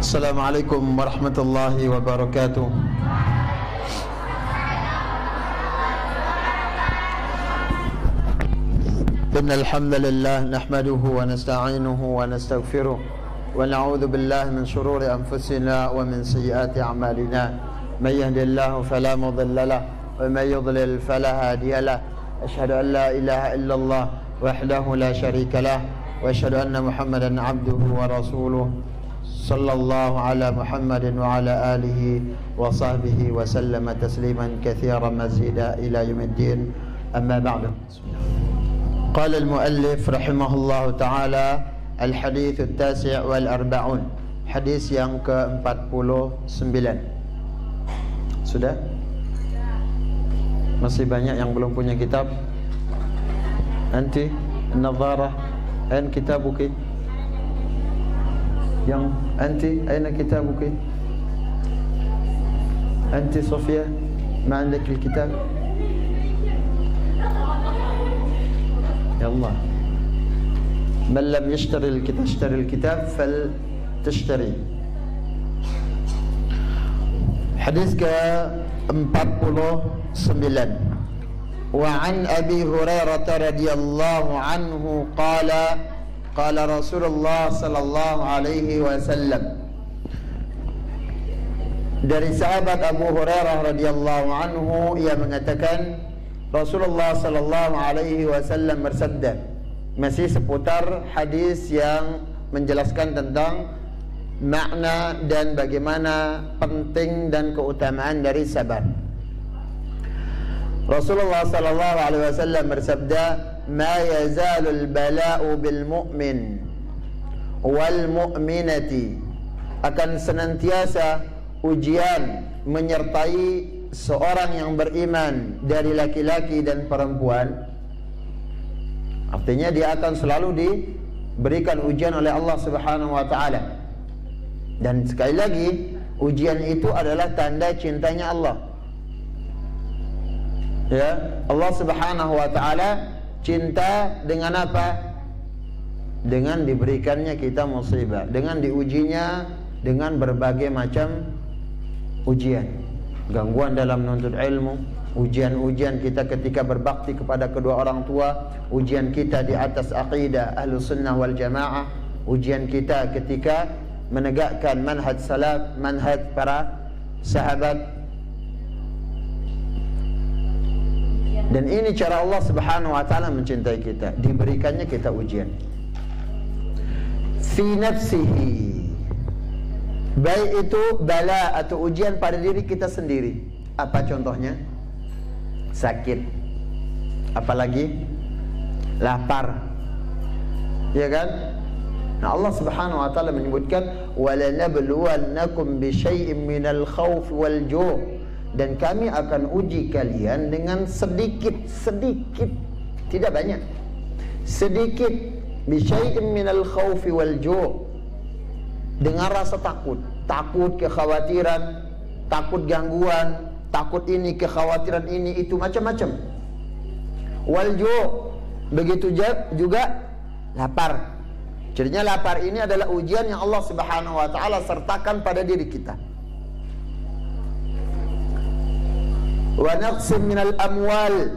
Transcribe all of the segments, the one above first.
Assalamualaikum warahmatullahi wabarakatuh. Innal hamdalillah nahmaduhu wa nasta'inuhu wa nastaghfiruh wa na'udzu billahi min shururi anfusina wa min sayyiati a'malina. May yahdihillahu fala mudilla lahu wa may yudlil fala hadiya lahu. Asyhadu an la ilaha illallah wahdahu la syarika lahu wa asyhadu anna Muhammadan 'abduhu wa rasuluh. Sallallahu ala Muhammadin wa ala alihi wa sahbihi wa sallama tasliman katsiran mazida ila yaumiddin. Amma ba'du. Qala al-muallif rahimahullahu ta'ala al-hadits at-tasi' wal arba'un. Hadis yang ke-49. Sudah? Masih banyak yang belum punya kitab. Anti an-nadharah an kitabuki. Yang anti aina kitabuki? Anti Sofia ma عندك الكتاب؟ يلا من لم يشتري الكتاب فلتشتري. حديث ke-49. وعن أبي هريرة رضي الله عنه قال قال رسول الله صلى الله عليه وسلم. Dari sahabat Abu Hurairah radhiyallahu anhu, ia mengatakan Rasulullah sallallahu alaihi wasallam bersabda, masih seputar hadis yang menjelaskan tentang makna dan bagaimana penting dan keutamaan dari sabar. Rasulullah sallallahu alaihi wasallam bersabda, "Ma yazalul bala'u bil mu'min wal mu'minati." Akan senantiasa ujian menyertai seorang yang beriman dari laki-laki dan perempuan. Artinya dia akan selalu diberikan ujian oleh Allah Subhanahu wa taala. Dan sekali lagi, ujian itu adalah tanda cintanya Allah. Ya, Allah Subhanahu wa taala cinta dengan apa? Dengan diberikannya kita musibah, dengan diujinya dengan berbagai macam ujian. Gangguan dalam menuntut ilmu, ujian-ujian kita ketika berbakti kepada kedua orang tua, ujian kita di atas aqidah Ahlus Sunnah wal Jamaah, ujian kita ketika menegakkan manhaj salaf, manhaj para sahabat. Dan ini cara Allah Subhanahu wa taala mencintai kita, diberikannya kita ujian. Fi nafsihi, baik itu bala atau ujian pada diri kita sendiri. Apa contohnya? Sakit. Apalagi? Lapar. Ya kan? Nah, Allah Subhanahu wa taala menyebutkan walanabluwannakum bisyai'in minal khaufi wal ju'. Dan kami akan uji kalian dengan sedikit, tidak banyak, sedikit, bisyai'in minal khaufi wal ju', dengan rasa takut, kekhawatiran, takut gangguan, takut ini, kekhawatiran ini, itu macam-macam. Wal ju', begitu juga lapar. Jadinya lapar ini adalah ujian yang Allah Subhanahu wa taala sertakan pada diri kita. Wa naqsim minal amwal,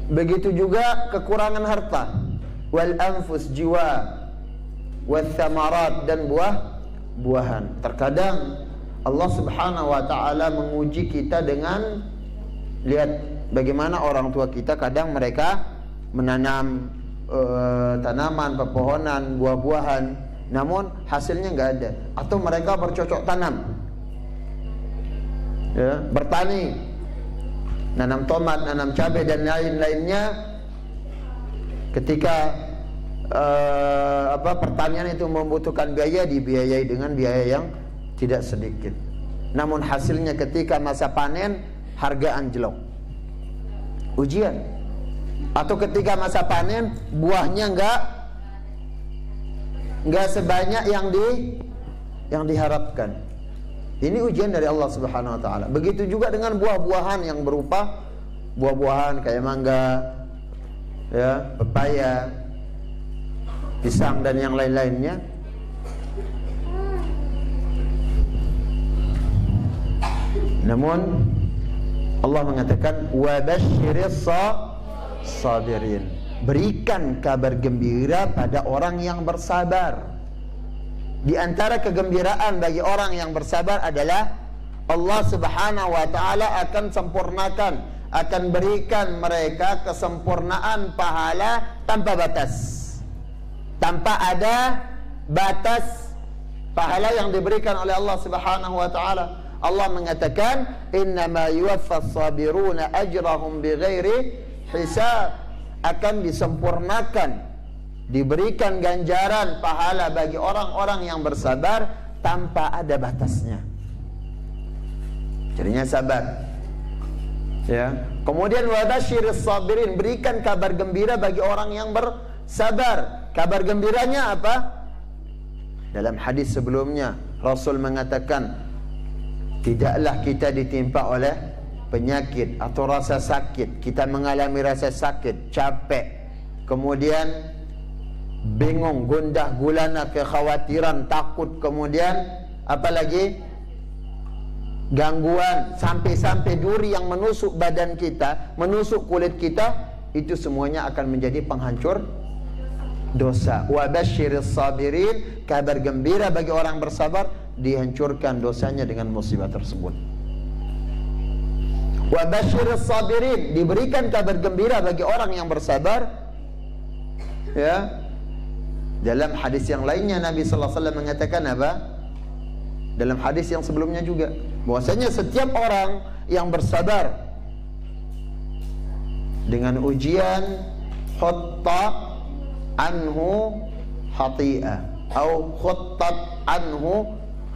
begitu juga kekurangan harta. Wal anfus, jiwa. Wal thamarat, dan buah-buahan. Terkadang Allah Subhanahu wa taala menguji kita dengan, lihat bagaimana orang tua kita kadang mereka menanam tanaman, pepohonan, buah-buahan, namun hasilnya nggak ada, atau mereka bercocok tanam, ya, bertani, nanam tomat, nanam cabai dan lain-lainnya. Ketika pertanian itu membutuhkan biaya, dibiayai dengan biaya yang tidak sedikit. Namun hasilnya ketika masa panen, harga anjlok. Ujian. Atau ketika masa panen, buahnya enggak sebanyak yang diharapkan. Ini ujian dari Allah Subhanahu wa taala. Begitu juga dengan buah-buahan yang berupa buah-buahan kayak mangga, ya, pepaya, pisang dan yang lain-lainnya. Namun Allah mengatakan wa basyiris sabirin, berikan kabar gembira pada orang yang bersabar. Di antara kegembiraan bagi orang yang bersabar adalah Allah Subhanahu wa taala akan sempurnakan, akan berikan mereka kesempurnaan pahala tanpa batas. Tanpa ada batas pahala yang diberikan oleh Allah Subhanahu wa taala. Allah mengatakan innama yuwaffas sabiruna ajrahum bighairi hisab, akan disempurnakan, diberikan ganjaran pahala bagi orang-orang yang bersabar tanpa ada batasnya. Jadinya sabar. Ya. Kemudian wabasyiris sabirin, berikan kabar gembira bagi orang yang bersabar. Kabar gembiranya apa? Dalam hadis sebelumnya Rasul mengatakan tidaklah kita ditimpa oleh penyakit atau rasa sakit. Kita mengalami rasa sakit, capek, kemudian bingung, gundah gulana, kekhawatiran, takut, kemudian apalagi gangguan, sampai-sampai duri yang menusuk badan kita, menusuk kulit kita, itu semuanya akan menjadi penghancur dosa. Wa basyiris sabirin, kabar gembira bagi orang bersabar, dihancurkan dosanya dengan musibah tersebut. Wa basyiris sabirin, diberikan kabar gembira bagi orang yang bersabar. Ya. Dalam hadis yang lainnya Nabi sallallahu alaihi wasallam mengatakan apa? Dalam hadis yang sebelumnya juga, bahwasanya setiap orang yang bersabar dengan ujian hatta anhu khati'ah atau khuttat anhu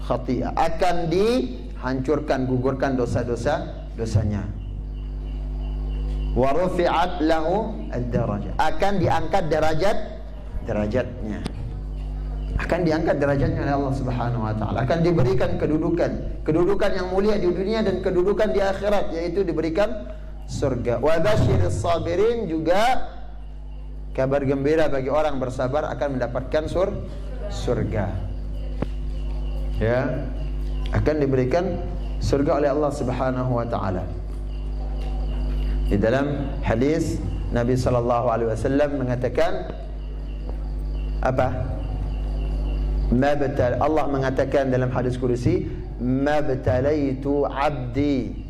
khati'ah, akan dihancurkan, gugurkan dosa-dosanya. Wa rufi'at lahu ad-darajat, akan diangkat derajatnya, akan diangkat derajatnya oleh Allah Subhanahu wa taala, akan diberikan kedudukan yang mulia di dunia dan kedudukan di akhirat, yaitu diberikan surga. Wa basyiris sabirin, juga kabar gembira bagi orang bersabar akan mendapatkan surga. Ya, akan diberikan surga oleh Allah Subhanahu wa taala. Di dalam hadis Nabi sallallahu alaihi wasallam mengatakan apa? Allah mengatakan dalam hadis kursi, ma btalaitu abdi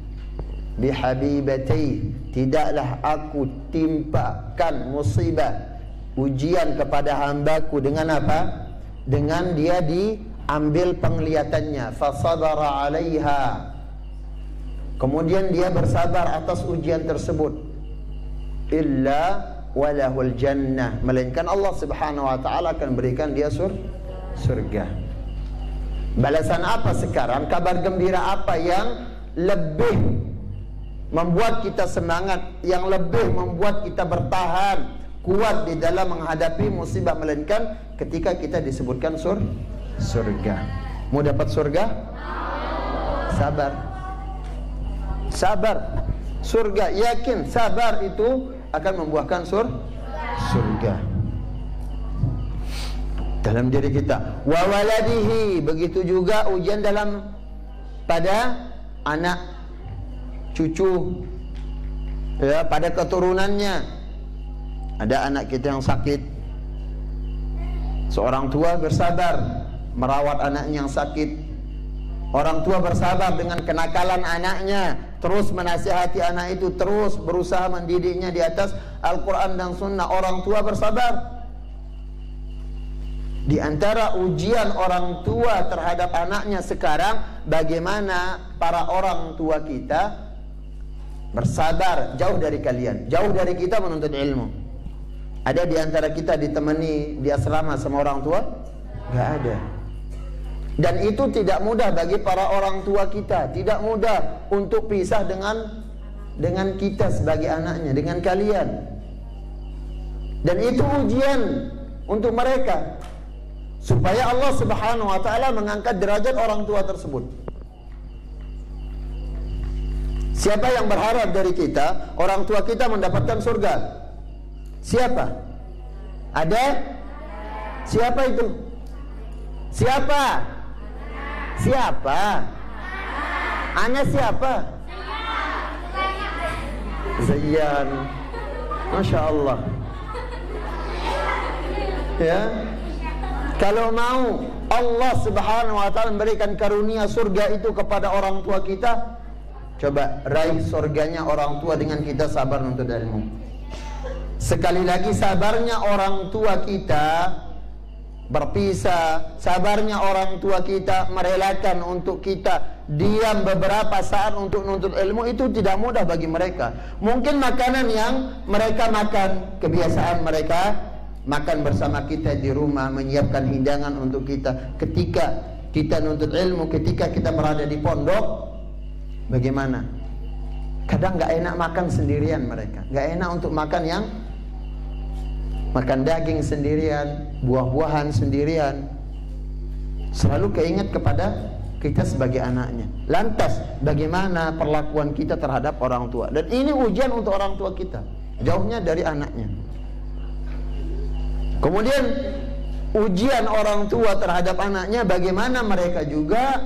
bihabibati, tidaklah aku timpakan musibah, ujian kepada hambaku dengan apa? Dengan dia diambil penglihatannya, fasabara alaiha, kemudian dia bersabar atas ujian tersebut, illa walahul jannah, melainkan Allah Subhanahu wa taala akan berikan dia surga. Balasan apa sekarang? Kabar gembira apa yang lebih membuat kita semangat, yang lebih membuat kita bertahan kuat di dalam menghadapi musibah, melainkan ketika kita disebutkan surga. Mau dapat surga? Sabar. Surga, yakin, sabar itu akan membuahkan surga dalam diri kita. Wa waladihi, begitu juga ujian pada anak cucu, ya, pada keturunannya. Ada anak kita yang sakit, seorang tua bersabar merawat anaknya yang sakit. Orang tua bersabar dengan kenakalan anaknya, terus menasihati anak itu, terus berusaha mendidiknya di atas Al-Quran dan Sunnah. Orang tua bersabar. Di antara ujian orang tua terhadap anaknya sekarang, bagaimana para orang tua kita bersabar jauh dari kalian, jauh dari kita menuntut ilmu. Ada di antara kita ditemani di asrama sama orang tua? Gak ada. Dan itu tidak mudah bagi para orang tua kita, tidak mudah untuk pisah dengan kita sebagai anaknya, dengan kalian. Dan itu ujian untuk mereka, supaya Allah Subhanahu wa taala mengangkat derajat orang tua tersebut. Siapa yang berharap dari kita orang tua kita mendapatkan surga? Siapa? Ada? Siapa itu? Siapa? Ana siapa? Zayyan. Masya Allah. Ya. Kalau mau Allah Subhanahu wa ta'ala memberikan karunia surga itu kepada orang tua kita, coba raih surganya orang tua dengan kita sabar menuntut ilmu. Sekali lagi, sabarnya orang tua kita berpisah, sabarnya orang tua kita merelakan untuk kita diam beberapa saat untuk menuntut ilmu, itu tidak mudah bagi mereka. Mungkin makanan yang mereka makan, kebiasaan mereka makan bersama kita di rumah, menyiapkan hidangan untuk kita. Ketika kita nuntut ilmu, ketika kita berada di pondok, bagaimana? Kadang gak enak makan sendirian mereka, gak enak untuk makan yang makan daging sendirian, buah-buahan sendirian. Selalu keinget kepada kita sebagai anaknya. Lantas bagaimana perlakuan kita terhadap orang tua? Dan ini ujian untuk orang tua kita, jauhnya dari anaknya. Kemudian ujian orang tua terhadap anaknya, bagaimana mereka juga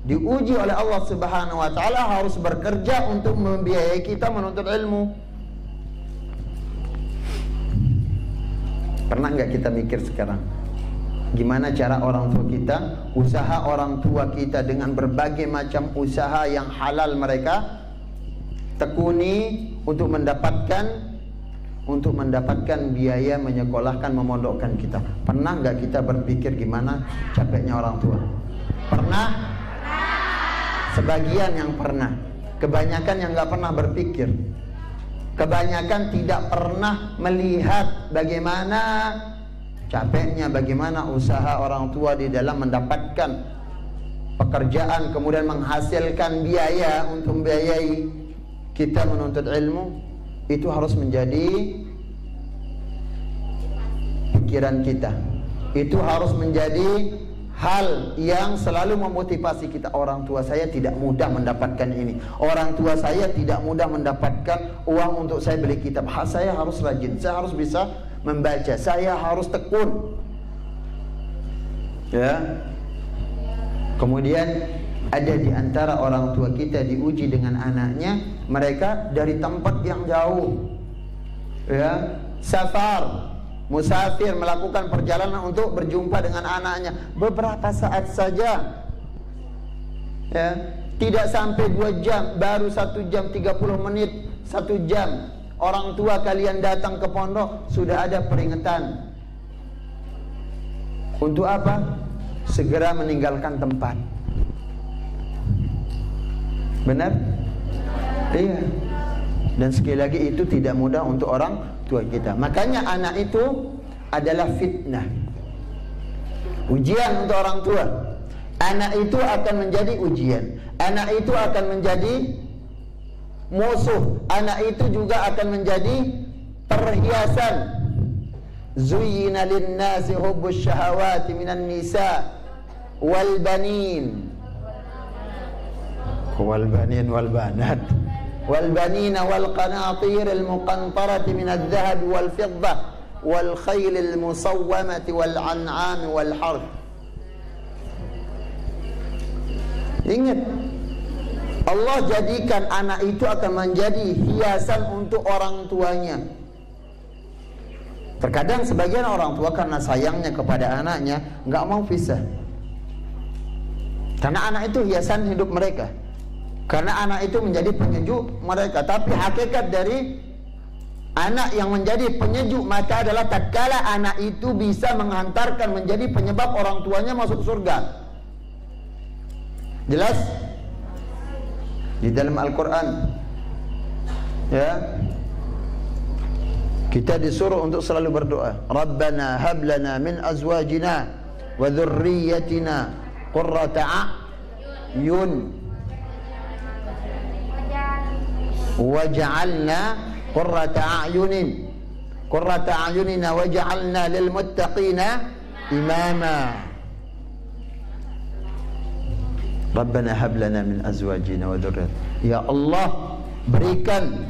diuji oleh Allah Subhanahu wa ta'ala, harus bekerja untuk membiayai kita menuntut ilmu. Pernah nggak kita mikir sekarang, gimana cara orang tua kita, usaha orang tua kita dengan berbagai macam usaha yang halal mereka tekuni untuk mendapatkan biaya menyekolahkan, memondokkan kita. Pernah nggak kita berpikir gimana capeknya orang tua? Pernah? Sebagian yang pernah, kebanyakan yang nggak pernah berpikir. Kebanyakan tidak pernah melihat bagaimana capeknya, bagaimana usaha orang tua di dalam mendapatkan pekerjaan, kemudian menghasilkan biaya untuk membiayai kita menuntut ilmu. Itu harus menjadi pikiran kita. Itu harus menjadi hal yang selalu memotivasi kita. Orang tua saya tidak mudah mendapatkan ini, orang tua saya tidak mudah mendapatkan uang untuk saya beli kitab. Saya harus rajin, saya harus bisa membaca, saya harus tekun. Ya. Kemudian ada di antara orang tua kita diuji dengan anaknya, mereka dari tempat yang jauh, ya, safar, musafir, melakukan perjalanan untuk berjumpa dengan anaknya beberapa saat saja, ya, tidak sampai 2 jam, baru 1 jam 30 menit, 1 jam. Orang tua kalian datang ke pondok, sudah ada peringatan. Untuk apa? Segera meninggalkan tempat. Benar? Iya. Dan sekali lagi itu tidak mudah untuk orang tua kita. Makanya anak itu adalah fitnah, ujian untuk orang tua. Anak itu akan menjadi ujian, anak itu akan menjadi musuh, anak itu juga akan menjadi perhiasan. Zuyyina lin-nasi hubbus syahawati minan nisa wal banin wal banat wal banina wal qanatir al muqantarati min adh-dhahab wal fiddah wal khayl al musawwamati wal an'am wal harth. Ingat, Allah jadikan anak itu akan menjadi hiasan untuk orang tuanya. Terkadang sebagian orang tua karena sayangnya kepada anaknya nggak mau pisah, karena anak itu hiasan hidup mereka, karena anak itu menjadi penyejuk mereka. Tapi hakikat dari anak yang menjadi penyejuk mata adalah tatkala anak itu bisa menghantarkan, menjadi penyebab orang tuanya masuk surga. Jelas di dalam Al-Quran, ya, kita disuruh untuk selalu berdoa, Rabbana hab lana min azwajina wa dhurriyyatina qurrata a'yun waj'alna qurrata a'yunina waj'alna lil muttaqina imama. Rabbana hab lana min azwajina wa dhurriyyatina. Ya Allah, berikan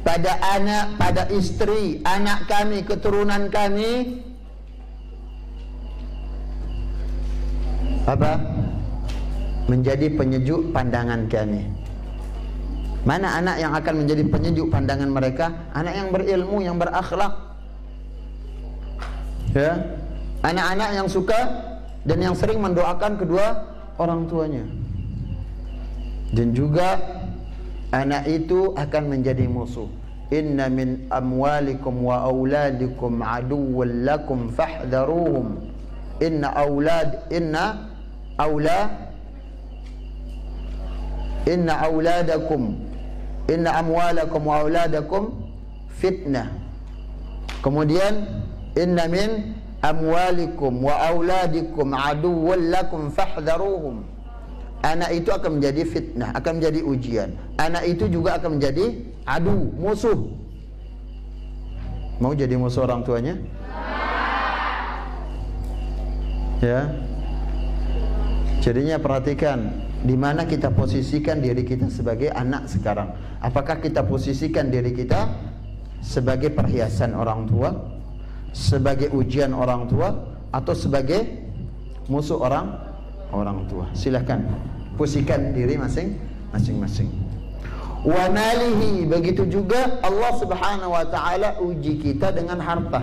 pada anak, pada istri, anak kami, keturunan kami apa? menjadi penyejuk pandangan kami. Mana anak yang akan menjadi penyejuk pandangan mereka? Anak yang berilmu, yang berakhlak. Ya, anak-anak yang suka dan yang sering mendoakan kedua orang tuanya. Dan juga anak itu akan menjadi musuh. Inna min amwalikum wa auladikum aduwwan lakum fahdharuhum. Inna amwalakum wa auladakum fitnah. Kemudian inna min amwalikum wa auladikum aduwwan lakum fahdharuhum. Anak itu akan menjadi fitnah, akan menjadi ujian. Anak itu juga akan menjadi adu, musuh. Mau jadi musuh orang tuanya? Ya. Jadinya perhatikan di mana kita posisikan diri kita sebagai anak sekarang. Apakah kita posisikan diri kita sebagai perhiasan orang tua, sebagai ujian orang tua, atau sebagai musuh orang tua? Silahkan posisikan diri masing-masing. Wa malihi, begitu juga Allah Subhanahu wa taala uji kita dengan harta.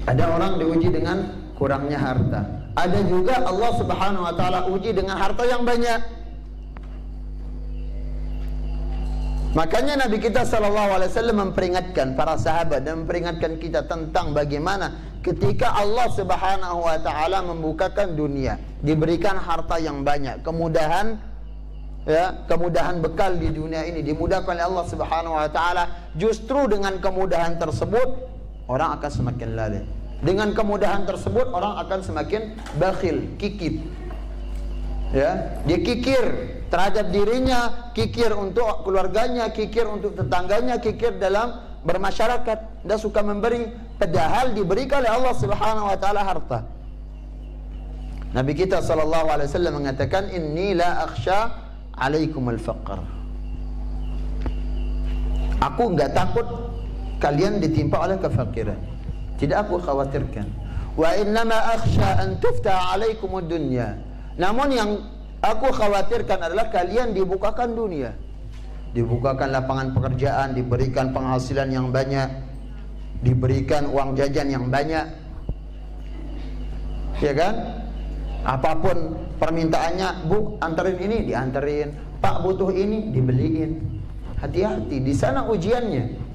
Ada orang diuji dengan kurangnya harta. Ada juga Allah Subhanahu wa taala uji dengan harta yang banyak. Makanya Nabi kita sallallahu alaihi wasallam memperingatkan para sahabat dan memperingatkan kita tentang bagaimana ketika Allah Subhanahu wa taala membukakan dunia, diberikan harta yang banyak, kemudahan, ya, kemudahan bekal di dunia ini dimudahkan oleh Allah Subhanahu wa taala. Justru dengan kemudahan tersebut orang akan semakin lalai. Dengan kemudahan tersebut orang akan semakin bakhil, kikir. Ya, dia kikir terhadap dirinya, kikir untuk keluarganya, kikir untuk tetangganya, kikir dalam bermasyarakat. Dia suka memberi, padahal diberikan oleh Allah Subhanahu wa taala harta. Nabi kita sallallahu alaihi wasallam mengatakan, "Inni la akhsha 'alaikumul faqr." Aku enggak takut kalian ditimpa oleh kefakiran. Tidak aku khawatirkan. Wa innama akhsha an tuftah 'alaikumud dunya. Namun yang aku khawatirkan adalah kalian dibukakan dunia. Dibukakan lapangan pekerjaan, diberikan penghasilan yang banyak, diberikan uang jajan yang banyak. Ya kan? Apapun permintaannya, Bu, anterin ini, dianterin. Pak, butuh ini, dibeliin. Hati-hati, di sana ujiannya.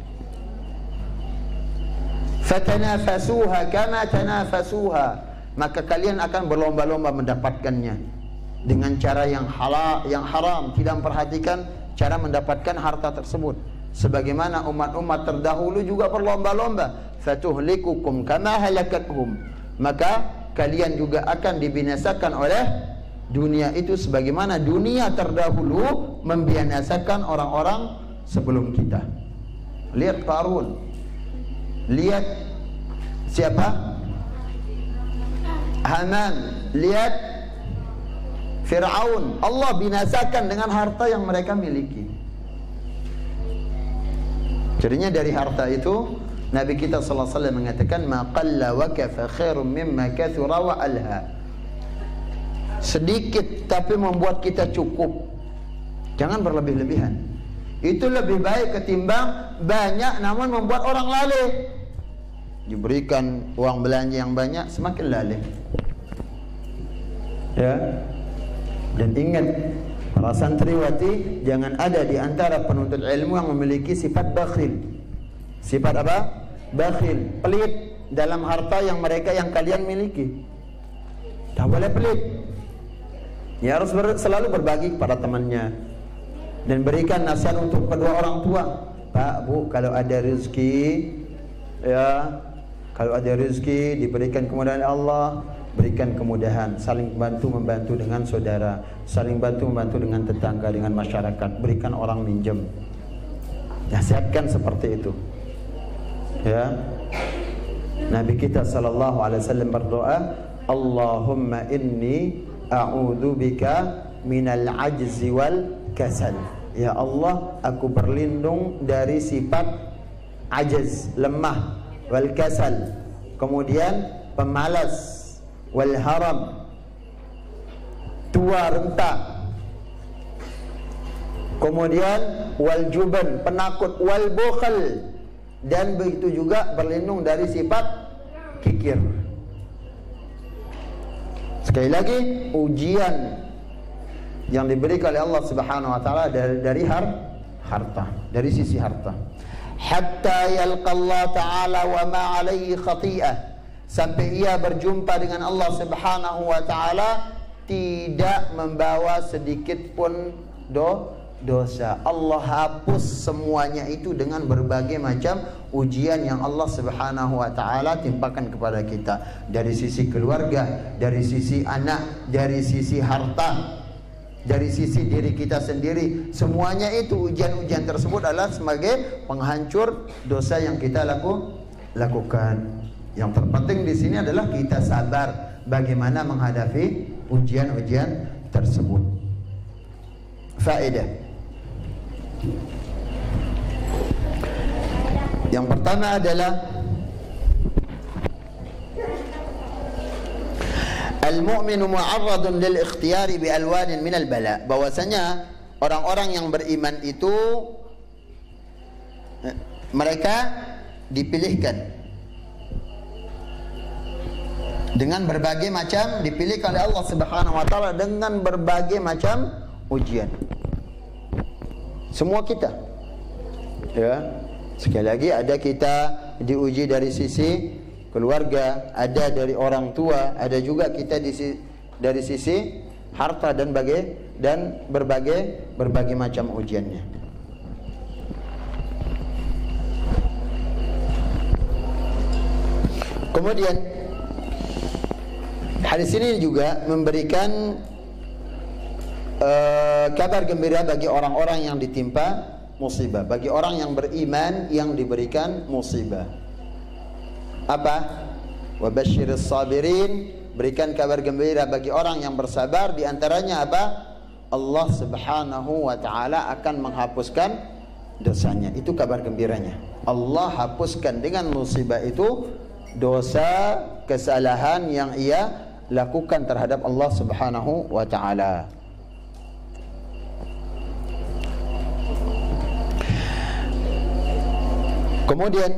Fatanafasuha kama tanafasuha, maka kalian akan berlomba-lomba mendapatkannya dengan cara yang halal, yang haram, tidak memperhatikan cara mendapatkan harta tersebut. Sebagaimana umat-umat terdahulu juga berlomba-lomba, fatuhlikukum kama halakathum, maka kalian juga akan dibinasakan oleh dunia itu sebagaimana dunia terdahulu membinasakan orang-orang sebelum kita. Lihat Qarun, lihat siapa? Haman, lihat Fir'aun. Allah binasakan dengan harta yang mereka miliki. Jadinya dari harta itu Nabi kita sallallahu alaihi wasallam mengatakan, "Ma qalla wa kafa khairum mimma kathura wa alha." Sedikit tapi membuat kita cukup. Jangan berlebih-lebihan. Itu lebih baik ketimbang banyak namun membuat orang lalai. Diberikan uang belanja yang banyak, semakin lalai. Ya. Dan ingat, para santriwati, jangan ada di antara penuntut ilmu yang memiliki sifat bakhil. Sifat apa? Bakhil, pelit dalam harta yang kalian miliki. Tak boleh pelit. Ya, harus selalu berbagi kepada temannya dan berikan nasihat untuk kedua orang tua. Pak, Bu, kalau ada rezeki, ya, kalau ada rezeki diberikan kemudahan Allah, berikan kemudahan, saling membantu dengan saudara, saling membantu dengan tetangga, dengan masyarakat, berikan orang minjem. Nasihatkan seperti itu. Ya. Nabi kita sallallahu alaihi wasallam berdoa, Allahumma inni a'udzubika minal ajzi wal kasal. Ya Allah, aku berlindung dari sifat ajaz, lemah, wal kasal, kemudian pemalas, wal haram, tua renta. Kemudian wal juban, penakut, wal bukhl, dan begitu juga berlindung dari sifat kikir. Sekali lagi, ujian yang diberikan oleh Allah Subhanahu wa taala dari harta, dari sisi harta. Hatta yalqa Allah taala wa ma alaihi khati'ah, sampai ia berjumpa dengan Allah Subhanahu wa taala tidak membawa sedikit pun dosa. Allah hapus semuanya itu dengan berbagai macam ujian yang Allah Subhanahu wa taala timpakan kepada kita, dari sisi keluarga, dari sisi anak, dari sisi harta, dari sisi diri kita sendiri. Semuanya itu, ujian-ujian tersebut adalah sebagai penghancur dosa yang kita lakukan. Yang terpenting di sini adalah kita sabar bagaimana menghadapi ujian-ujian tersebut. Faedah yang pertama adalah al-mu'minu mu'arradun lil ikhtiyari bi alwanin minal bala, bahwasanya orang-orang yang beriman itu mereka dipilihkan dengan berbagai macam, dipilihkan oleh Allah Subhanahu wa taala dengan berbagai macam ujian. Semua kita, ya, sekali lagi, ada kita diuji dari sisi keluarga, ada dari orang tua, ada juga kita dari sisi harta dan berbagai macam ujiannya. Kemudian hadis ini juga memberikan kabar gembira bagi orang-orang yang ditimpa musibah, bagi orang yang beriman yang diberikan musibah. Apa? Wa basyiris sabirin, berikan kabar gembira bagi orang yang bersabar. Di antaranya apa? Allah Subhanahu wa taala akan menghapuskan dosanya. Itu kabar gembiranya. Allah hapuskan dengan musibah itu dosa, kesalahan yang ia lakukan terhadap Allah Subhanahu wa taala. Kemudian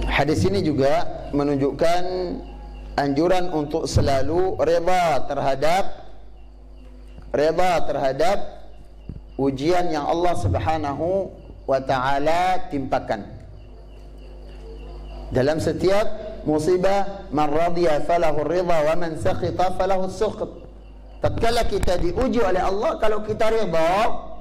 hadis ini juga menunjukkan anjuran untuk selalu reda terhadap ujian yang Allah Subhanahu wa taala timpakan. Dalam setiap musibah, man radiya falahu ridha wa man sakhita falahu sukhط. Tatkala kita diuji oleh Allah, kalau kita reda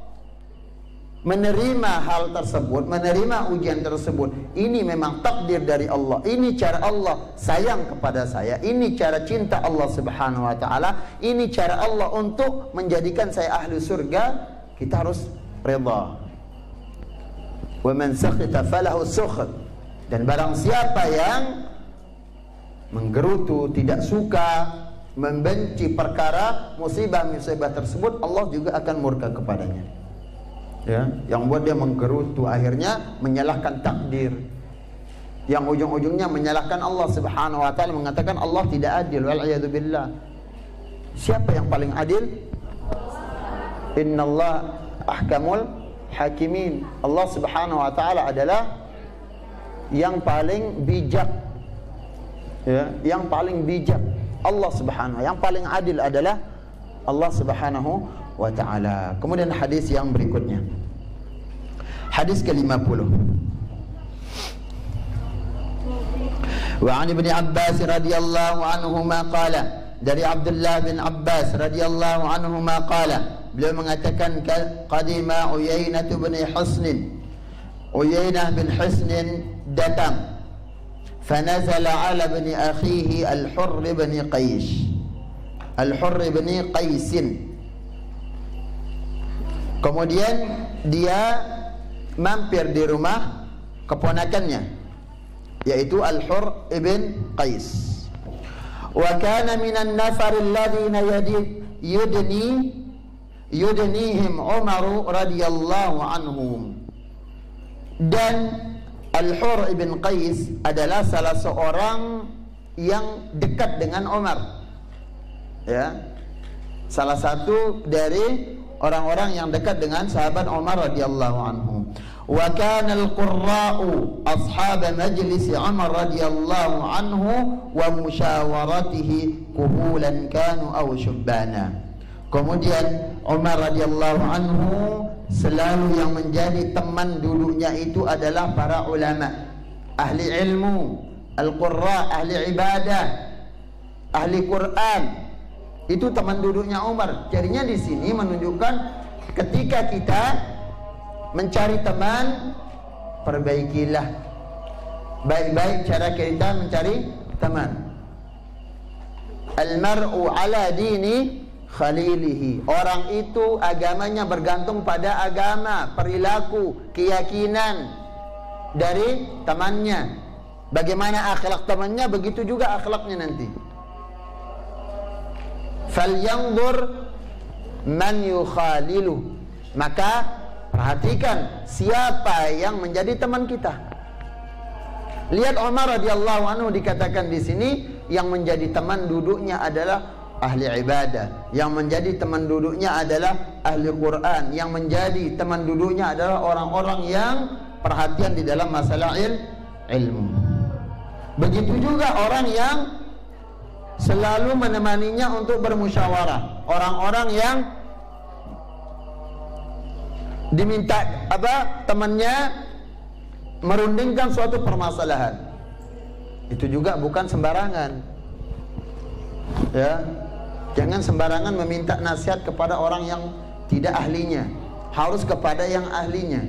menerima hal tersebut, menerima ujian tersebut, ini memang takdir dari Allah, ini cara Allah sayang kepada saya, ini cara cinta Allah Subhanahu wa taala, ini cara Allah untuk menjadikan saya ahli surga, kita harus reda. Wa man sakhita falahu sukhط. Dan barang siapa yang menggerutu, tidak suka, membenci perkara musibah-musibah tersebut, Allah juga akan murka kepadanya. Ya, yang buat dia menggerutu, akhirnya menyalahkan takdir, yang ujung-ujungnya menyalahkan Allah Subhanahu wa taala, mengatakan Allah tidak adil, wal a'yadu billah. Siapa yang paling adil? Innallaha ahkamul hakimin. Allah Subhanahu wa taala adalah yang paling bijak, ya, yang paling bijak. Allah Subhanahu, yang paling adil adalah Allah Subhanahu wa ta'ala. Kemudian hadis yang berikutnya, hadis ke-50. Wa 'an Ibnu Abbas radhiyallahu anhuma qala, dari Abdullah bin Abbas radhiyallahu anhuma qala, beliau mengatakan qadima Uyainah bin Hisn, Uyainah bin Hisn datang, fanazala ala bin akhihi Al-Hurr bin Qais, Al-Hurr bin Qaisin. Kemudian dia mampir di rumah keponakannya, yaitu Al-Hurr ibn Qais. Wa kana minan nafar alladhina yudnihim Umar radhiyallahu anhum. Dan Al-Hurr ibn Qais adalah salah seorang yang dekat dengan Umar, ya, salah satu dari orang-orang yang dekat dengan sahabat Umar radhiyallahu anhu. Wa kana al-qurra'u ashab majlis Umar radhiyallahu anhu wa musyawaratihi kuhulan kanu aw syubbana. Kemudian Umar radhiyallahu anhu selalu yang menjadi teman duduknya itu adalah para ulama, ahli ilmu, al-qurra, ahli ibadah, ahli Quran. Itu teman duduknya Umar. Jadinya di sini menunjukkan ketika kita mencari teman, perbaikilah baik-baik cara kita mencari teman. Al-mar'u ala dini khalilihi. Orang itu agamanya bergantung pada agama, perilaku, keyakinan dari temannya. Bagaimana akhlak temannya, begitu juga akhlaknya nanti. Falyanzur man yukhalilu. Maka perhatikan siapa yang menjadi teman kita. Lihat Umar radhiyallahu anhu dikatakan di sini yang menjadi teman duduknya adalah ahli ibadah, yang menjadi teman duduknya adalah ahli Quran, yang menjadi teman duduknya adalah orang-orang yang perhatian di dalam masalah ilmu. Begitu juga orang yang selalu menemaninya untuk bermusyawarah, orang-orang yang diminta temannya merundingkan suatu permasalahan. Itu juga bukan sembarangan. Ya, jangan sembarangan meminta nasihat kepada orang yang tidak ahlinya. Harus kepada yang ahlinya.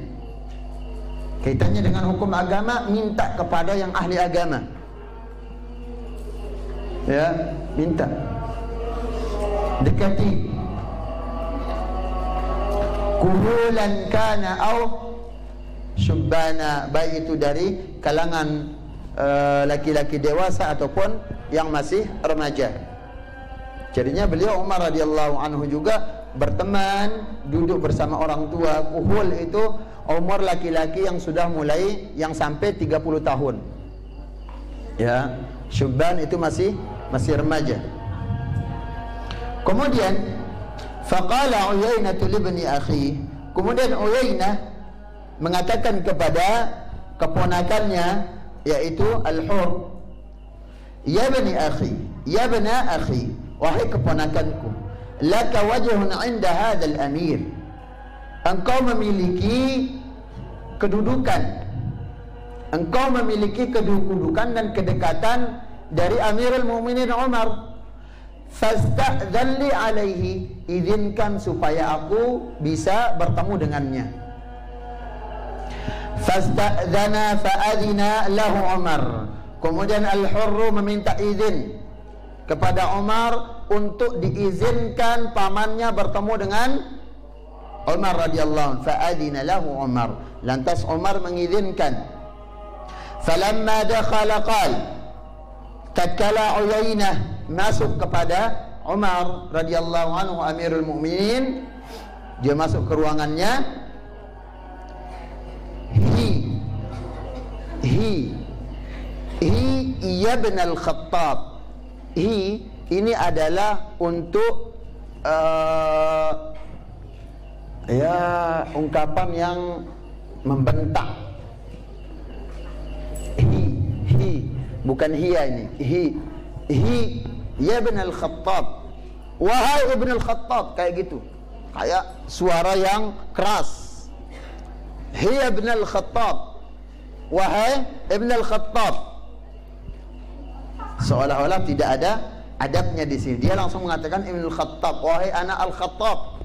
Kaitannya dengan hukum agama, minta kepada yang ahli agama. Ya, minta. Dekati. Kuhulan kana au syubbana, baik itu dari kalangan laki-laki dewasa ataupun yang masih remaja. Jadinya beliau Umar radhiyallahu anhu juga berteman, duduk bersama orang tua. Kuhul itu umur laki-laki yang sudah mulai yang sampai 30 tahun. Ya, syubban itu masih remaja. Kemudian faqala Uyainah libni akhi, kemudian Uyainah mengatakan kepada keponakannya yaitu Al-Hur, ya bani akhi, ya bana akhi, wahai keponakanku, laka wajhun 'inda hadzal amir, engkau memiliki kedudukan, engkau memiliki kedudukan dan kedekatan dari Amirul Mukminin Umar. Fasta'dzan li alaihi, izinkan supaya aku bisa bertemu dengannya. Fasta'dzana fa'adzina lahu Umar. Kemudian Al-Hurr meminta izin kepada Umar untuk diizinkan pamannya bertemu dengan Umar radhiyallahu anhu. Fa'adzina lahu Umar, lantas Umar mengizinkan. Falamma dakhala qala, tatkala Uyainah masuk kepada Umar radhiyallahu anhu Amirul Mukminin, dia masuk ke ruangannya. Hi ibn al-Khattab. Ini adalah untuk ungkapan yang membentak. Bukan hiya ini. Ya ibn al-Khattab, wahai ibn al-Khattab, kayak gitu, kayak suara yang keras. Hiya ibn al-Khattab, wahai ibn al-Khattab. Seolah-olah tidak ada adabnya di sini. Dia langsung mengatakan ibn al-Khattab, wahai anak al-Khattab.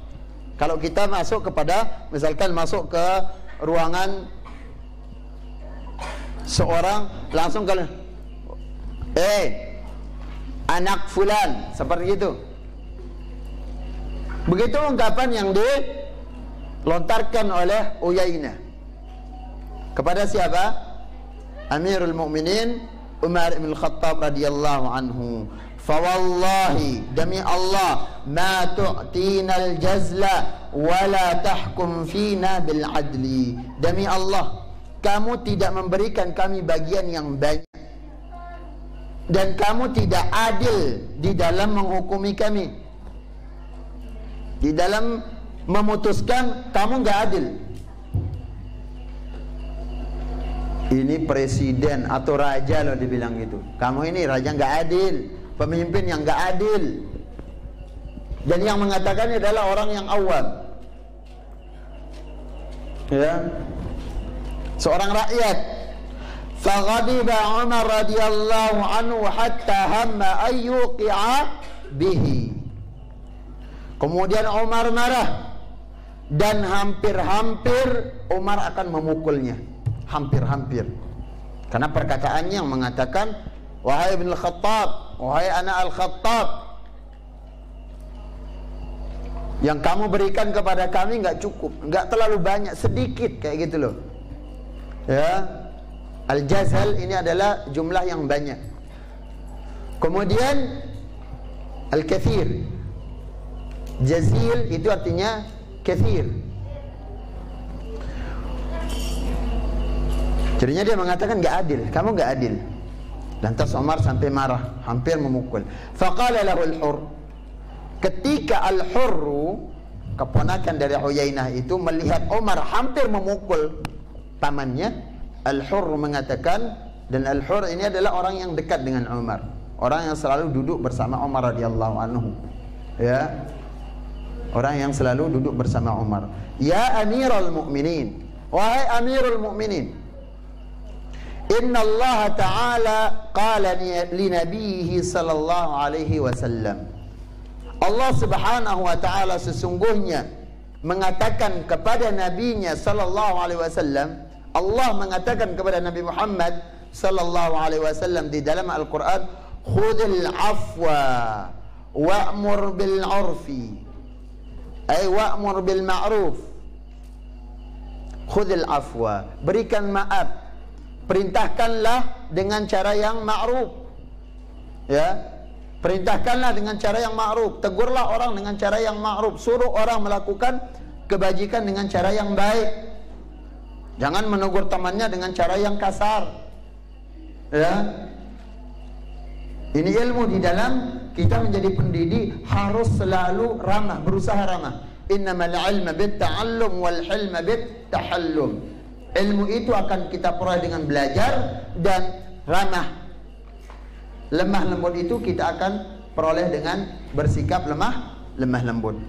Kalau kita masuk kepada, misalkan masuk ke ruangan seorang, langsung kalau anak fulan, seperti itu. Begitu ungkapan yang dilontarkan oleh Uyainah kepada siapa? Amirul Mukminin Umar bin Khattab radhiyallahu anhu. Fa wallahi, demi Allah, ma tu'tinal jazla wa la tahkum fina bil adli. Demi Allah, kamu tidak memberikan kami bagian yang banyak dan kamu tidak adil di dalam menghukumi kami. di dalam memutuskan kamu nggak adil. Ini presiden atau raja loh dibilang gitu. Kamu ini raja nggak adil, pemimpin yang nggak adil. Dan yang mengatakan adalah orang yang awam, ya, seorang rakyat. Faghadiba Umar radhiyallahu anhu hatta hamma ayyuqi'a bihi. Kemudian Umar marah dan hampir-hampir Umar akan memukulnya. Hampir-hampir. Karena perkataannya yang mengatakan, wahai Ibn Al-Khattab, wahai anak Al-Khattab, yang kamu berikan kepada kami nggak cukup, nggak terlalu banyak, sedikit, kayak gitu loh. Ya, al-jazal ini adalah jumlah yang banyak. Kemudian al-kathir, jazil itu artinya kathir. Jadinya dia mengatakan nggak adil, kamu nggak adil. Lantas Umar sampai marah, hampir memukul. Faqala lahu al-Hurr. Ketika al-Hurr, keponakan dari Uyainah itu, melihat Umar hampir memukul pamannya, al-Hurr mengatakan, dan al-Hurr ini adalah orang yang dekat dengan Umar, orang yang selalu duduk bersama Umar radhiyallahu anhu, ya, orang yang selalu duduk bersama Umar. Ya Amirul Mukminin, wahai Amirul Mukminin, Inna Allah Ta'ala qala li nabiyhi sallallahu alaihi wasallam. Allah Subhanahu wa Ta'ala sesungguhnya mengatakan kepada nabinya sallallahu alaihi wasallam. Allah mengatakan kepada Nabi Muhammad sallallahu alaihi wasallam di dalam Al-Qur'an, khudhil afwa wa'mur bil 'urfi, ay wa'mur bil ma'ruf. Khudhil afwa, berikan maaf, perintahkanlah dengan cara yang ma'ruf, ya, perintahkanlah dengan cara yang ma'ruf, tegurlah orang dengan cara yang ma'ruf, suruh orang melakukan kebajikan dengan cara yang baik. Jangan menegur temannya dengan cara yang kasar, ya. Ini ilmu di dalam kita menjadi pendidik harus selalu ramah, berusaha ramah. Innamal ilma bit ta'allum wal hilma bit tahallum. Ilmu itu akan kita peroleh dengan belajar dan ramah. Lemah lembut itu kita akan peroleh dengan bersikap lemah lembut.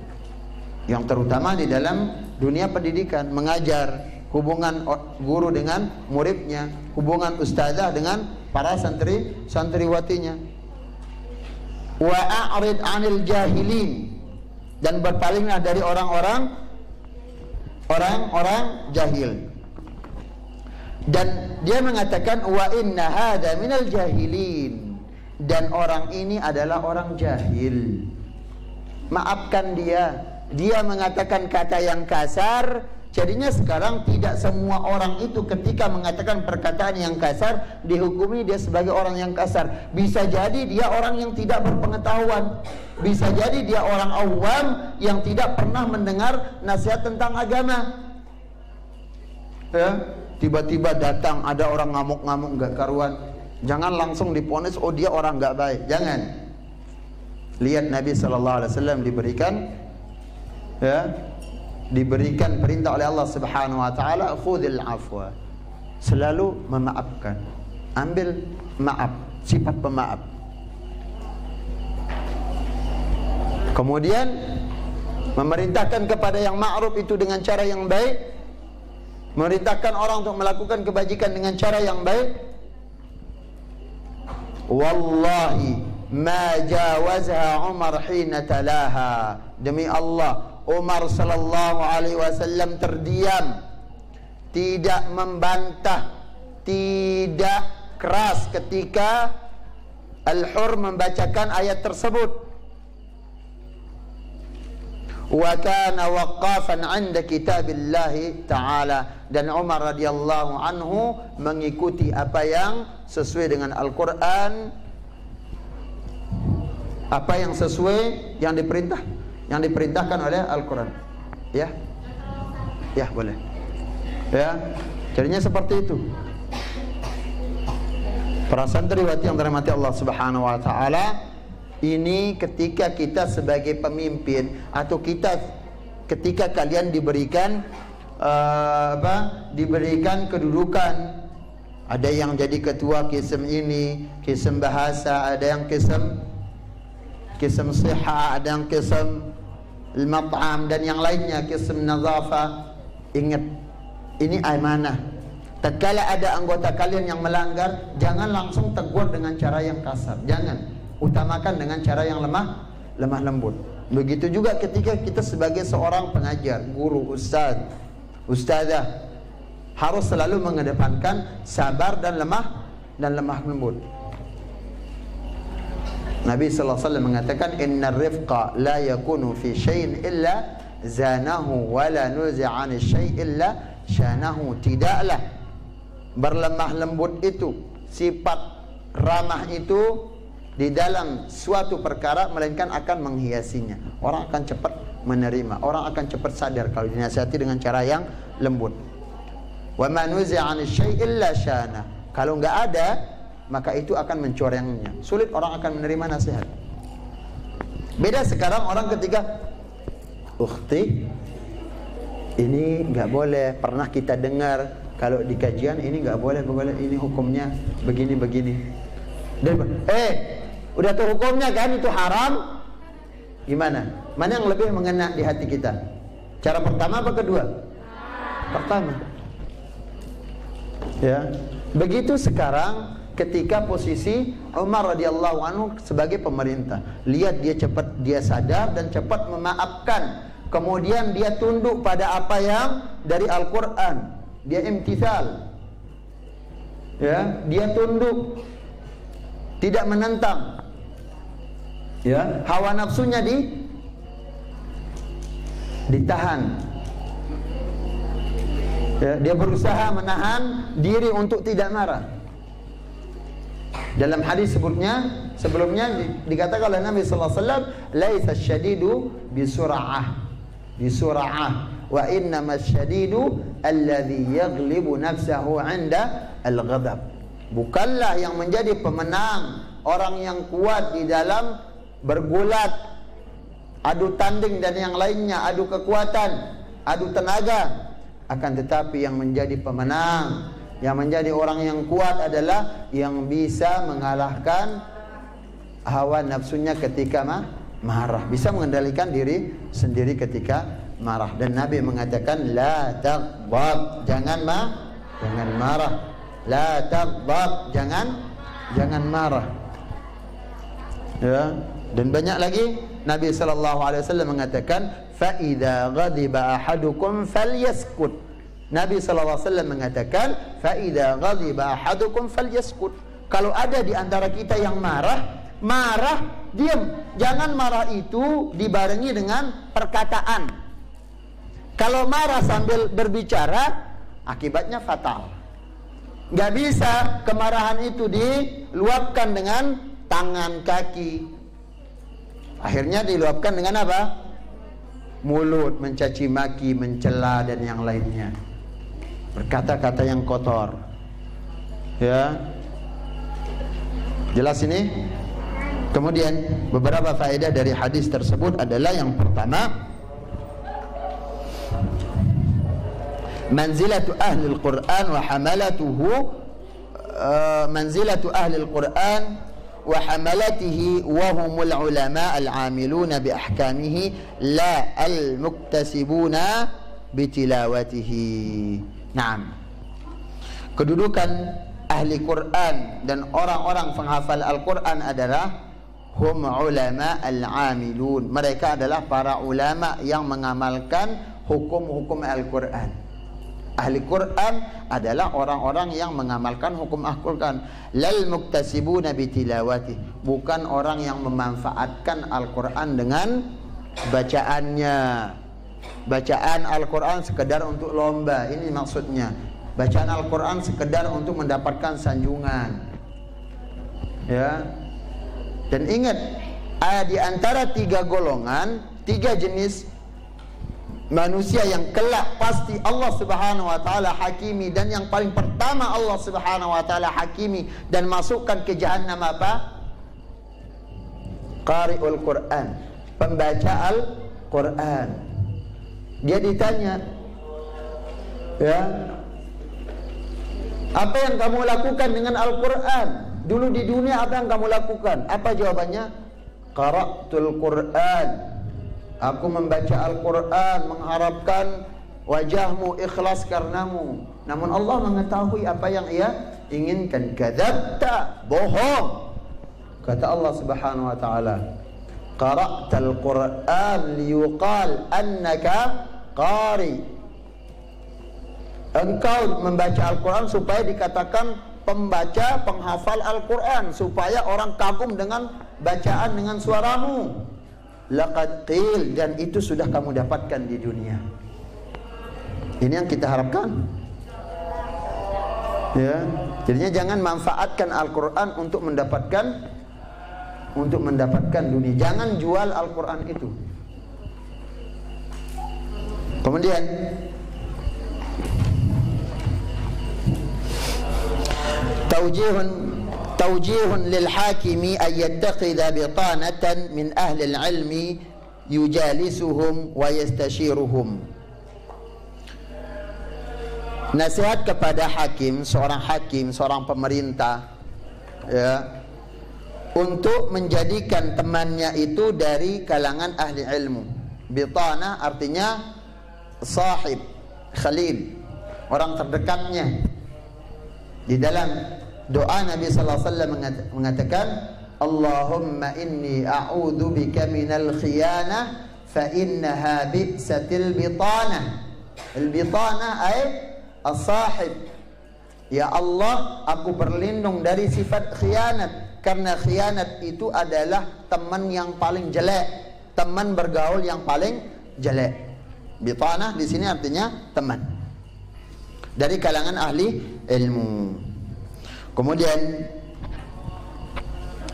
Yang terutama di dalam dunia pendidikan, mengajar, hubungan guru dengan muridnya, hubungan ustazah dengan para santriwatinya. Wa a'rid 'anil jahilin, dan berpalinglah dari orang-orang jahil. Dan dia mengatakan wa inna hadza minal jahilin, dan orang ini adalah orang jahil. Maafkan dia. Dia mengatakan kata yang kasar. Jadinya sekarang tidak semua orang itu ketika mengatakan perkataan yang kasar dihukumi dia sebagai orang yang kasar. Bisa jadi dia orang yang tidak berpengetahuan, bisa jadi dia orang awam yang tidak pernah mendengar nasihat tentang agama, ya. Tiba-tiba datang ada orang ngamuk-ngamuk gak karuan, jangan langsung diponis oh dia orang gak baik. Jangan. Lihat Nabi SAW diberikan perintah oleh Allah Subhanahu wa Ta'ala, khudhil afwa, selalu memaafkan, ambil maaf, sifat pemaaf. Kemudian memerintahkan kepada yang ma'ruf itu dengan cara yang baik, memerintahkan orang untuk melakukan kebajikan dengan cara yang baik. Wallahi ma jawazha Umar hina talaha, demi Allah Umar sallallahu alaihi wasallam terdiam, tidak membantah, tidak keras ketika Al-Hurr membacakan ayat tersebut. Wa kana waqafan 'inda kitabillahi ta'ala, dan Umar radhiyallahu anhu mengikuti apa yang sesuai dengan Al-Qur'an, apa yang sesuai yang diperintahkan oleh Al-Qur'an. Ya. Ya, boleh. Ya. Jadinya seperti itu. Para santriwati yang dirahmati Allah Subhanahu wa Ta'ala, ini ketika kita sebagai pemimpin atau kita ketika kalian diberikan diberikan kedudukan. Ada yang jadi ketua kism ini, kism bahasa, ada yang kism siha, ada yang kism al-mat'am dan yang lainnya, kism nazafah. Ingat, ini amanah. Tatkala ada anggota kalian yang melanggar, jangan langsung tegur dengan cara yang kasar. Jangan. Utamakan dengan cara yang lemah lembut. Begitu juga ketika kita sebagai seorang pengajar, guru, ustazah, harus selalu mengedepankan sabar dan lemah lembut. Nabi sallallahu alaihi wasallam mengatakan, innar rifqa la yakunu fi syai'in illa zanahu wa la nuzi'an syai' illa syanahu. Tidaklah berlemah lembut itu, sifat ramah itu di dalam suatu perkara, melainkan akan menghiasinya. Orang akan cepat menerima, orang akan cepat sadar kalau dinasihati dengan cara yang lembut. Wa ma nuzi'an syai' illa syana. Kalau enggak ada, maka itu akan mencorengnya. Sulit orang akan menerima nasihat. Beda sekarang orang ketika, ukhti, ini enggak boleh, pernah kita dengar kalau di kajian ini enggak boleh, ini hukumnya begini. Dan udah tuh hukumnya kan, itu haram. Gimana? Mana yang lebih mengena di hati kita? Cara pertama apa kedua? Pertama. Ya, begitu sekarang ketika posisi Umar radhiyallahu anhu sebagai pemerintah, lihat dia cepat, dia sadar dan cepat memaafkan. Kemudian dia tunduk pada apa yang dari Al-Quran, dia imtithal. Ya, dia tunduk, tidak menentang. Ya, hawa nafsunya ditahan. Ya, dia berusaha menahan diri untuk tidak marah. Dalam hadis sebelumnya dikatakan oleh Nabi sallallahu alaihi wasallam, laisa syadidu bisur'ah wa innamas syadidu alladhi yaghlibu nafsahu 'inda al-ghadab. Bukanlah yang menjadi pemenang orang yang kuat di dalam bergulat, adu tanding dan yang lainnya, adu kekuatan, adu tenaga. Akan tetapi yang menjadi pemenang, yang menjadi orang yang kuat adalah yang bisa mengalahkan hawa nafsunya ketika marah, bisa mengendalikan diri sendiri ketika marah. Dan Nabi mengatakan, la taghdab, jangan marah. La taghdab, jangan marah. Ya, dan banyak lagi Nabi sallallahu alaihi wasallam mengatakan, fa idza ghadiba ahadukum falyaskut. Nabi sallallahu alaihi wasallam mengatakan, fa idza ghadiba ahadukum falyaskut. Kalau ada di antara kita yang marah, diam. Jangan marah itu dibarengi dengan perkataan. Kalau marah sambil berbicara, akibatnya fatal. Enggak bisa kemarahan itu diluapkan dengan tangan, kaki. Akhirnya diluapkan dengan apa? Mulut, mencaci maki, mencela dan yang lainnya. Berkata-kata yang kotor. Ya. Jelas ini? Kemudian beberapa faedah dari hadis tersebut adalah yang pertama, manzilatu ahli al-Qur'an wa hamalatuhu, manzilatu ahli al-Qur'an wa hamalatihi wa humul ulama al-amiluna bi ahkamihi la al-muktasibuna bi tilawatihi. Naam. Kedudukan ahli Quran dan orang-orang penghafal Al-Quran adalah hum ulama al-amilun. Mereka adalah para ulama yang mengamalkan hukum-hukum Al-Quran. Ahli Quran adalah orang-orang yang mengamalkan hukum Al-Quran. Lal muktasibuna bitilawati, bukan orang yang memanfaatkan Al-Quran dengan bacaannya. Bacaan Al-Quran sekedar untuk lomba, ini maksudnya. Bacaan Al-Quran sekedar untuk mendapatkan sanjungan. Ya. Dan ingat, di antara tiga golongan, tiga jenis manusia yang kelak pasti Allah Subhanahu wa taala hakimi, dan yang paling pertama Allah Subhanahu wa taala hakimi dan masukkan ke jahannam apa? Qari'ul Quran, pembaca Al-Quran. Dia ditanya, ya, apa yang kamu lakukan dengan Al-Quran? Dulu di dunia apa yang kamu lakukan? Apa jawabannya? Qara'tul Quran. Aku membaca Al-Quran, mengharapkan wajahmu ikhlas karenamu. Namun Allah mengetahui apa yang ia inginkan. Kadzabta, bohong. Kata Allah Subhanahu wa taala, qara'tal Quran liyuqal annaka qari. Engkau membaca Al-Quran supaya dikatakan pembaca, penghafal Al-Quran, supaya orang kagum dengan bacaan, dengan suaramu. Laqad qil, dan itu sudah kamu dapatkan di dunia. Ini yang kita harapkan, ya. Jadinya jangan manfaatkan Al-Quran untuk mendapatkan dunia. Jangan jual Al-Quran itu. Kemudian توجيه للحاكم أن يتخذ بطانة من أهل العلم يجالسهم ويستشيرهم. Nasihat kepada hakim, seorang pemerintah, ya, untuk menjadikan temannya itu dari kalangan ahli ilmu. Bitana artinya sahib, khalil, orang terdekatnya. Di dalam doa Nabi sallallahu alaihi wasallam mengatakan, Allahumma inni a'udzu bika minal khiyanah fa innaha bi'satil bitanah. Al-bitanah ay as-sahib. Ya Allah, aku berlindung dari sifat khianat, karena khianat itu adalah teman yang paling jelek, teman bergaul yang paling jelek. Bitanah di sini artinya teman dari kalangan ahli ilmu. Kemudian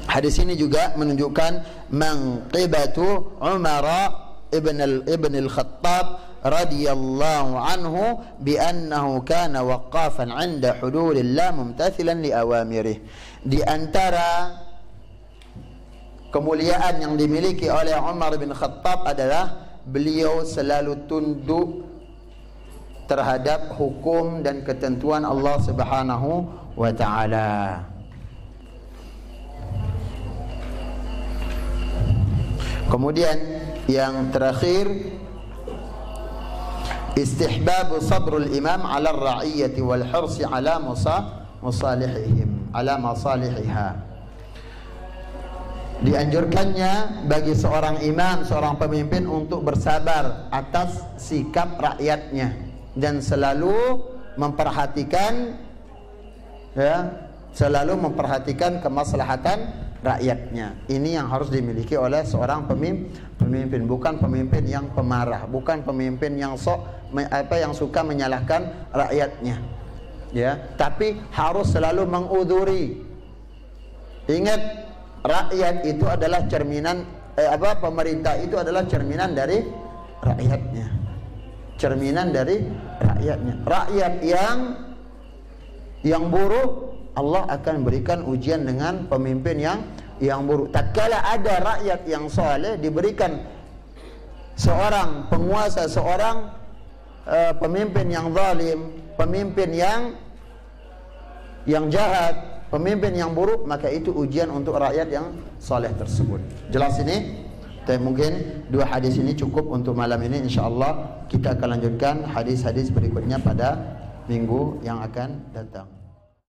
hadis ini juga menunjukkan manqibatu Umar ibn al-Khattab radhiyallahu anhu bi annahu kana waqafan 'inda hududillah mumtathilan li awamirih. Di antara kemuliaan yang dimiliki oleh Umar bin Khattab adalah beliau selalu tunduk terhadap hukum dan ketentuan Allah Subhanahu wa ta'ala. Kemudian yang terakhir, istihbab sabrul imam ala ar-ra'iyyati wal hirsi ala masalihihim, ala masalihiha. Dianjurkannya bagi seorang imam, seorang pemimpin untuk bersabar atas sikap rakyatnya dan selalu memperhatikan, ya, selalu memperhatikan kemaslahatan rakyatnya. Ini yang harus dimiliki oleh seorang pemimpin, bukan pemimpin yang pemarah, bukan pemimpin yang yang suka menyalahkan rakyatnya, ya, tapi harus selalu menguduri. Ingat, rakyat itu adalah cerminan pemerintah itu adalah cerminan dari rakyatnya. Cerminan dari rakyatnya. Rakyat yang buruk, Allah akan berikan ujian dengan pemimpin yang buruk. Tatkala ada rakyat yang saleh diberikan seorang penguasa, seorang pemimpin yang zalim, pemimpin yang jahat, pemimpin yang buruk, maka itu ujian untuk rakyat yang saleh tersebut. Jelas ini? Tapi mungkin dua hadis ini cukup untuk malam ini. InsyaAllah kita akan lanjutkan hadis-hadis berikutnya pada minggu yang akan datang.